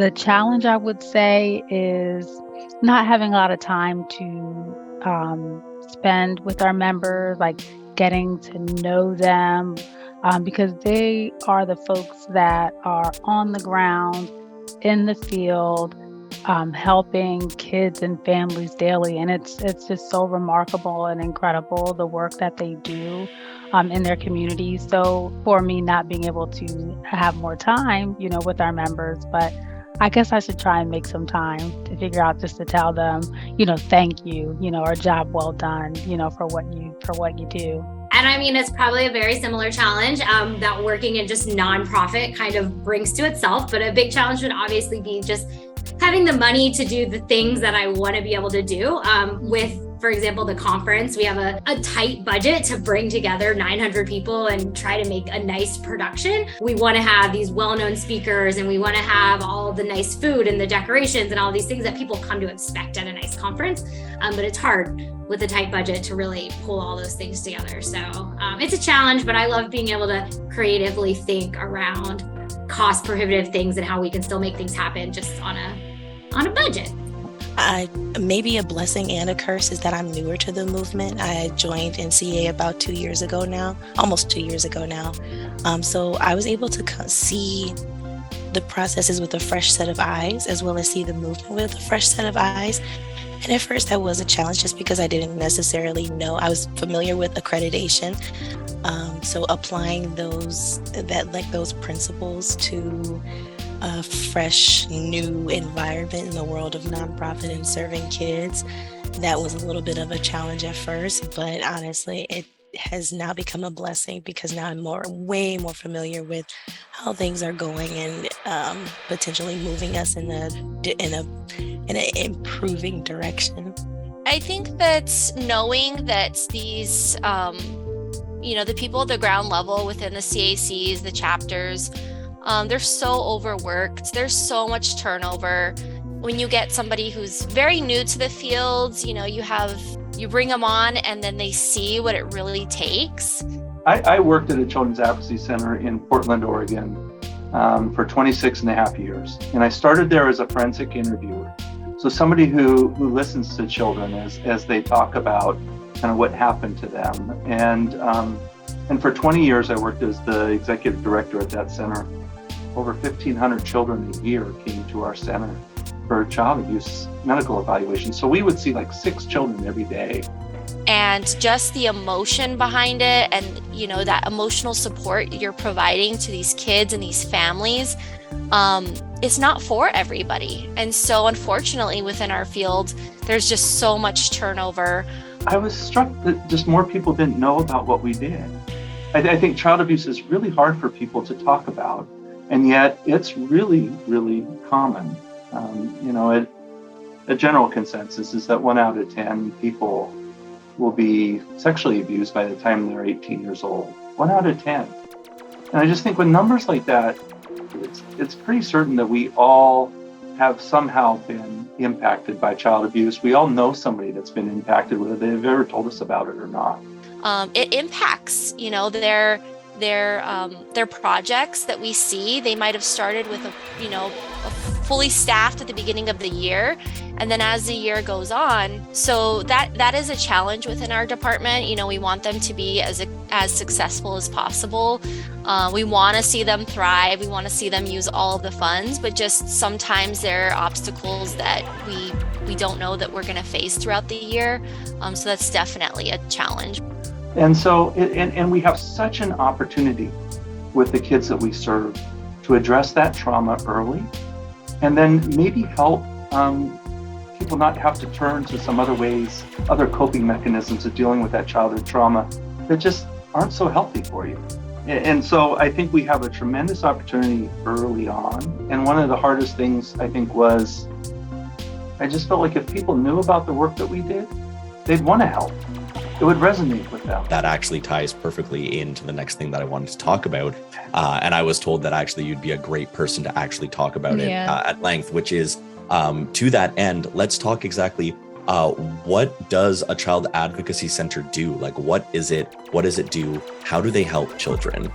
The challenge, I would say, is not having a lot of time to spend with our members, like getting to know them, because they are the folks that are on the ground, in the field, helping kids and families daily. And it's just so remarkable and incredible, the work that they do in their communities. So for me, not being able to have more time, with our members, but I guess I should try and make some time to figure out just to tell them, thank you, or job well done, for what you do. And I mean, it's probably a very similar challenge that working in just nonprofit kind of brings to itself. But a big challenge would obviously be just having the money to do the things that I want to be able to do. With, for example, the conference, we have a tight budget to bring together 900 people and try to make a nice production. We want to have these well-known speakers, and we want to have all the nice food and the decorations and all these things that people come to expect at a nice conference. But it's hard with a tight budget to really pull all those things together. So it's a challenge, but I love being able to creatively think around cost prohibitive things and how we can still make things happen just on a budget. Maybe a blessing and a curse is that I'm newer to the movement. I joined NCA about 2 years ago now, almost 2 years ago now. So I was able to see the processes with a fresh set of eyes, as well as see the movement with a fresh set of eyes. And at first that was a challenge just because I didn't necessarily know. I was familiar with accreditation. So applying those principles to a fresh, new environment in the world of nonprofit and serving kids, that was a little bit of a challenge at first, but honestly, it has now become a blessing because now I'm way more familiar with how things are going and potentially moving us in an improving direction. I think that knowing that these, the people at the ground level within the CACs, the chapters, they're so overworked. There's so much turnover. When you get somebody who's very new to the field, you bring them on and then they see what it really takes. I worked at a children's advocacy center in Portland, Oregon for 26 and a half years. And I started there as a forensic interviewer. So somebody who listens to children as they talk about kind of what happened to them. And for 20 years, I worked as the executive director at that center. Over 1,500 children a year came to our center for child abuse medical evaluation. So we would see like 6 children every day. And just the emotion behind it and, that emotional support you're providing to these kids and these families, it's not for everybody. And so unfortunately within our field, there's just so much turnover. I was struck that just more people didn't know about what we did. I think child abuse is really hard for people to talk about, and yet it's really, really common. A general consensus is that 1 out of 10 people will be sexually abused by the time they're 18 years old. 1 out of 10. And I just think with numbers like that, it's pretty certain that we all have somehow been impacted by child abuse. We all know somebody that's been impacted, whether they've ever told us about it or not. It impacts, their projects that we see. They might have started with a fully staffed at the beginning of the year, and then as the year goes on, so that is a challenge within our department. We want them to be as successful as possible. We want to see them thrive. We want to see them use all of the funds, but just sometimes there are obstacles that we don't know that we're going to face throughout the year. So that's definitely a challenge. And so, and we have such an opportunity with the kids that we serve to address that trauma early, and then maybe help people not have to turn to some other coping mechanisms of dealing with that childhood trauma that just aren't so healthy for you. And so I think we have a tremendous opportunity early on. And one of the hardest things I think was, I just felt like if people knew about the work that we did, they'd want to help. It would resonate with them. That actually ties perfectly into the next thing that I wanted to talk about. And I was told that actually you'd be a great person to actually talk about it at length, which is to that end, let's talk exactly what does a child advocacy center do? Like, what is it? What does it do? How do they help children?